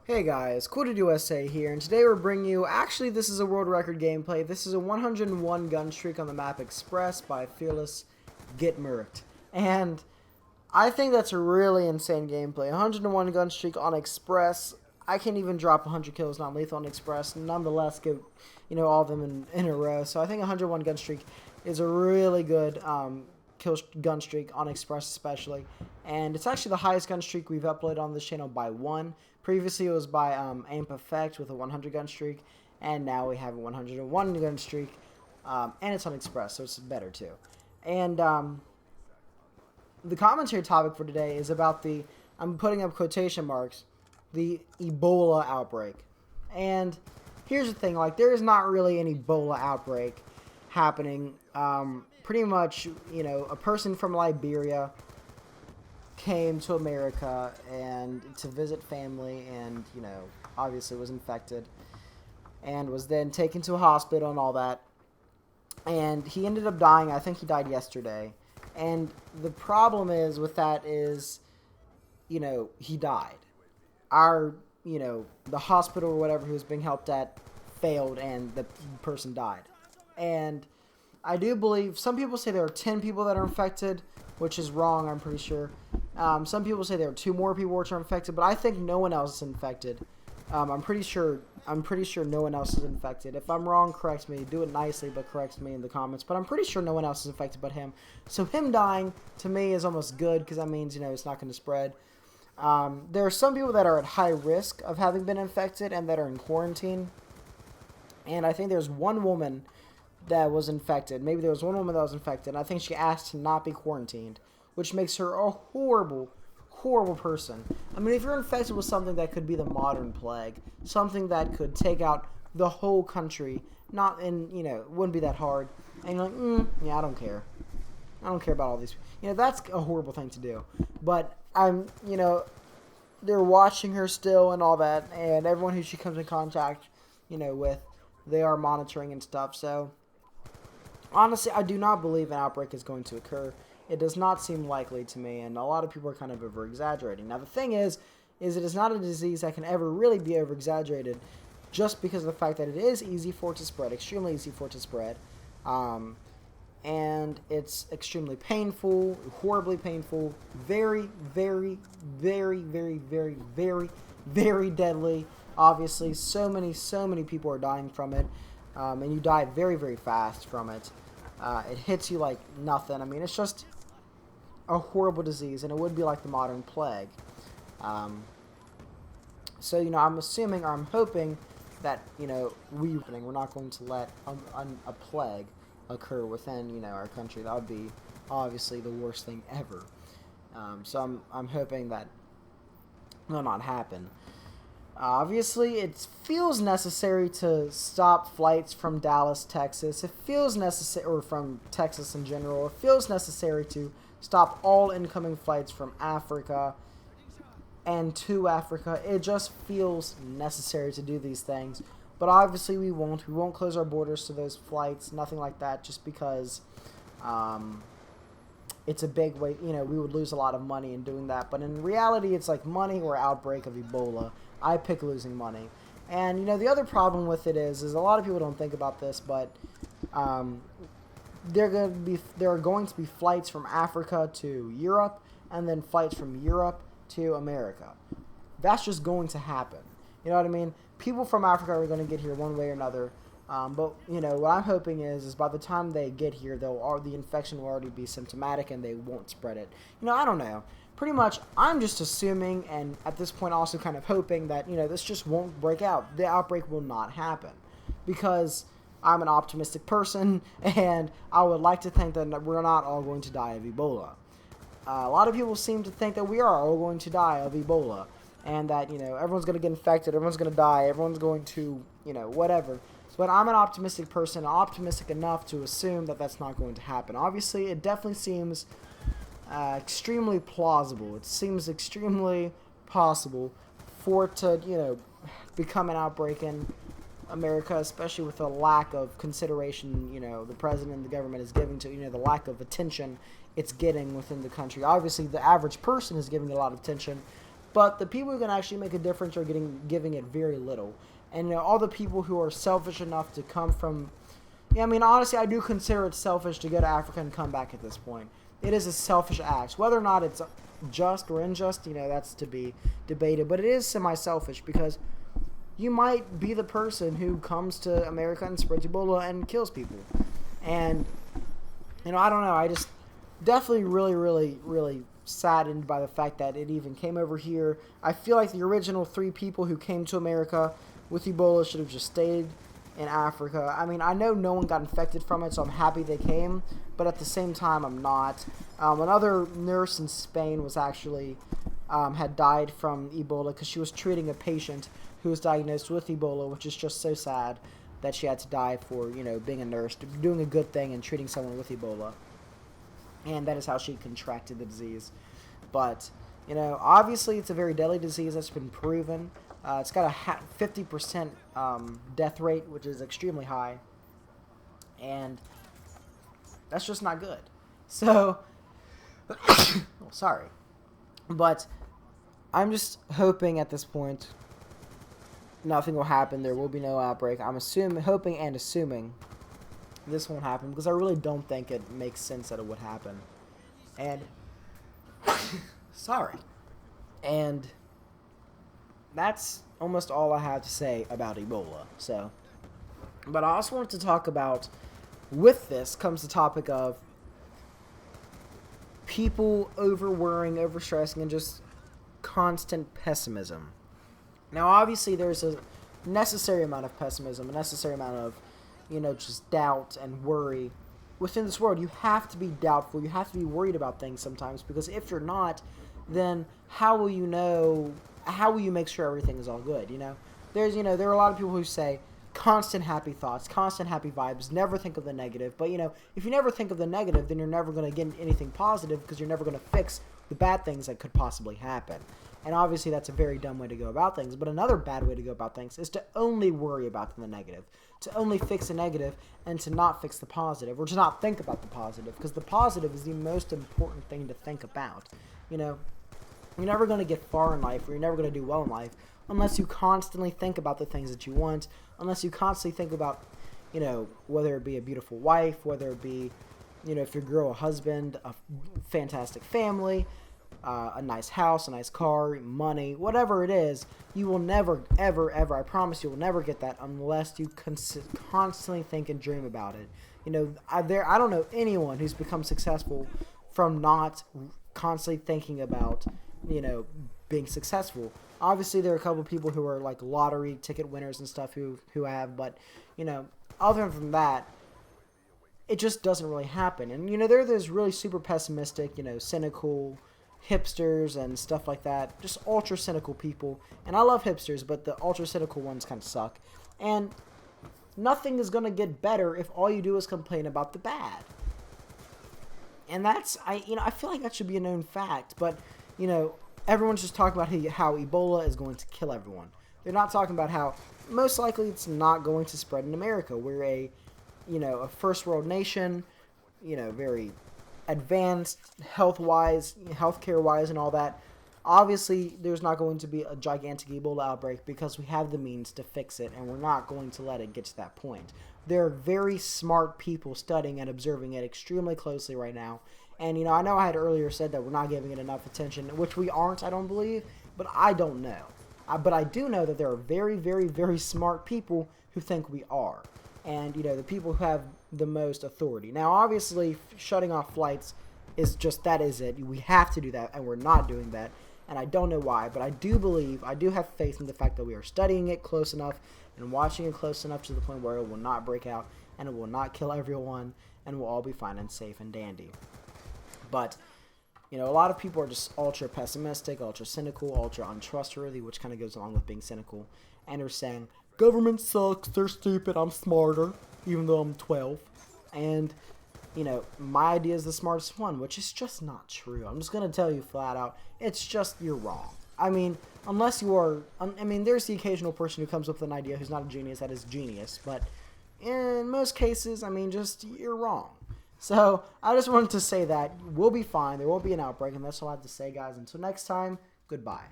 Hey guys, Quoted USA here, and today we're bringing you, actually this is a world record gameplay. This is a 101 gun streak on the map Express by Fearless Get Murked. And I think that's a really insane gameplay. 101 gun streak on Express. I can't even drop 100 kills non-lethal on Express, nonetheless get, all of them in a row. So I think 101 gun streak is a really good gun streak on Express especially. And it's actually the highest gun streak we've uploaded on this channel by one. Previously it was by Amp Effect with a 100 gun streak, and now we have a 101 gun streak, and it's on Express, so it's better too. And the commentary topic for today is about the, I'm putting up quotation marks, the Ebola outbreak. And here's the thing, like, there is not really an Ebola outbreak happening. Pretty much, a person from Liberia came to America and to visit family, and obviously was infected and was then taken to a hospital and all that, and he ended up dying. I think he died yesterday. And the problem is with that is, he died. The hospital or whatever he was being helped at failed, and the person died. And I do believe, some people say there are 10 people that are infected, which is wrong, I'm pretty sure. Some people say there are 2 more people which are infected, but I think no one else is infected. I'm pretty sure no one else is infected. If I'm wrong, correct me. Do it nicely, but correct me in the comments. But I'm pretty sure no one else is infected but him. So him dying, to me, is almost good, because that means, it's not going to spread. There are some people that are at high risk of having been infected and that are in quarantine. And I think there's one woman that was infected. Maybe there was one woman that was infected, and I think she asked to not be quarantined, which makes her a horrible, horrible person. I mean, if you're infected with something that could be the modern plague, something that could take out the whole country, it wouldn't be that hard, and you're like, yeah, I don't care. I don't care about all these. That's a horrible thing to do. But they're watching her still and all that, and everyone who she comes in contact, with, they are monitoring and stuff. So honestly, I do not believe an outbreak is going to occur. It does not seem likely to me, and a lot of people are kind of over-exaggerating. Now, the thing is it is not a disease that can ever really be over-exaggerated, just because of the fact that it is easy for it to spread, extremely easy for it to spread, and it's extremely painful, horribly painful, very, very, very, very, very, very, very deadly. Obviously, so many people are dying from it, and you die very, very fast from it. It hits you like nothing. I mean, it's just a horrible disease, and it would be like the modern plague. So, I'm assuming, or I'm hoping that, we're not going to let a plague occur within, our country. That would be obviously the worst thing ever. So I'm hoping that will not happen. Obviously, it feels necessary to stop flights from Dallas, Texas. It feels necessary, or from Texas in general. It feels necessary to stop all incoming flights from Africa and to Africa. It just feels necessary to do these things. But obviously, we won't. We won't close our borders to those flights. Nothing like that, just because it's a big way. We would lose a lot of money in doing that. But in reality, it's like money or outbreak of Ebola. I pick losing money. And, the other problem with it is a lot of people don't think about this, but there are going to be flights from Africa to Europe, and then flights from Europe to America. That's just going to happen. You know what I mean? People from Africa are going to get here one way or another. But, what I'm hoping is by the time they get here, the infection will already be symptomatic and they won't spread it. I don't know. Pretty much, I'm just assuming, and at this point also kind of hoping that, this just won't break out. The outbreak will not happen, because I'm an optimistic person, and I would like to think that we're not all going to die of Ebola. A lot of people seem to think that we are all going to die of Ebola, and that, everyone's going to get infected, everyone's going to die, everyone's going to, whatever. But I'm an optimistic person, optimistic enough to assume that that's not going to happen. Obviously, it definitely seems extremely plausible. It seems extremely possible for it to, become an outbreak in America, especially with the lack of consideration, the president and the government is giving to, the lack of attention it's getting within the country. Obviously, the average person is giving a lot of attention, But the people who can actually make a difference are giving it very little. And all the people who are selfish enough to come from, yeah, I mean, honestly, I do consider it selfish to go to Africa and come back at this point. It is a selfish act. Whether or not it's just or unjust, that's to be debated. But it is semi-selfish because you might be the person who comes to America and spreads Ebola and kills people. And, I don't know. I just definitely really, really, really saddened by the fact that it even came over here. I feel like the original 3 people who came to America with Ebola should have just stayed in Africa. I mean, I know no one got infected from it, so I'm happy they came, but at the same time, I'm not. Another nurse in Spain was actually had died from Ebola because she was treating a patient who was diagnosed with Ebola, which is just so sad that she had to die for, being a nurse, doing a good thing and treating someone with Ebola. And that is how she contracted the disease. But, obviously it's a very deadly disease that's been proven. It's got a 50% death rate, which is extremely high. And that's just not good. So, sorry. But I'm just hoping at this point nothing will happen. There will be no outbreak. I'm hoping and assuming this won't happen because I really don't think it makes sense that it would happen. And sorry. And that's almost all I have to say about Ebola. So, but I also want to talk about, with this comes the topic of people over-worrying, over-stressing, and just constant pessimism. Now, obviously, there's a necessary amount of pessimism, a necessary amount of, just doubt and worry. Within this world, you have to be doubtful. You have to be worried about things sometimes, because if you're not, then how will you make sure everything is all good, there are a lot of people who say constant happy thoughts, constant happy vibes, never think of the negative. But, if you never think of the negative, then you're never going to get anything positive because you're never going to fix the bad things that could possibly happen. And obviously that's a very dumb way to go about things. But another bad way to go about things is to only worry about the negative, to only fix the negative and to not fix the positive, or to not think about the positive, because the positive is the most important thing to think about. You're never going to get far in life, or you're never going to do well in life unless you constantly think about the things that you want, unless you constantly think about, whether it be a beautiful wife, whether it be, if you grow a husband, a fantastic family, a nice house, a nice car, money, whatever it is, you will never, ever, ever, I promise you will never get that unless you constantly think and dream about it. I don't know anyone who's become successful from not constantly thinking about, being successful. Obviously, there are a couple of people who are like lottery ticket winners and stuff who have, but, other than that, it just doesn't really happen. And, there are those really super pessimistic, cynical hipsters and stuff like that, just ultra cynical people. And I love hipsters, but the ultra cynical ones kind of suck. And nothing is going to get better if all you do is complain about the bad. And that's, I feel like that should be a known fact, but, everyone's just talking about how Ebola is going to kill everyone. They're not talking about how most likely it's not going to spread in America. We're a first world nation, very advanced healthcare-wise and all that. Obviously, there's not going to be a gigantic Ebola outbreak because we have the means to fix it, and we're not going to let it get to that point. There are very smart people studying and observing it extremely closely right now. And, I know I had earlier said that we're not giving it enough attention, which we aren't, I don't believe, but I don't know. But I do know that there are very, very, very smart people who think we are. And, the people who have the most authority. Now, obviously, shutting off flights is just, that is it. We have to do that, and we're not doing that. And I don't know why, but I do have faith in the fact that we are studying it close enough and watching it close enough to the point where it will not break out, and it will not kill everyone, and we'll all be fine and safe and dandy. But, a lot of people are just ultra pessimistic, ultra cynical, ultra untrustworthy, which kind of goes along with being cynical, and are saying, government sucks, they're stupid, I'm smarter, even though I'm 12. And, my idea is the smartest one, which is just not true. I'm just going to tell you flat out, it's just, you're wrong. I mean, unless you are, there's the occasional person who comes up with an idea who's not a genius that is genius, but in most cases, you're wrong. So, I just wanted to say that we'll be fine, there won't be an outbreak, and that's all I have to say, guys. Until next time, goodbye.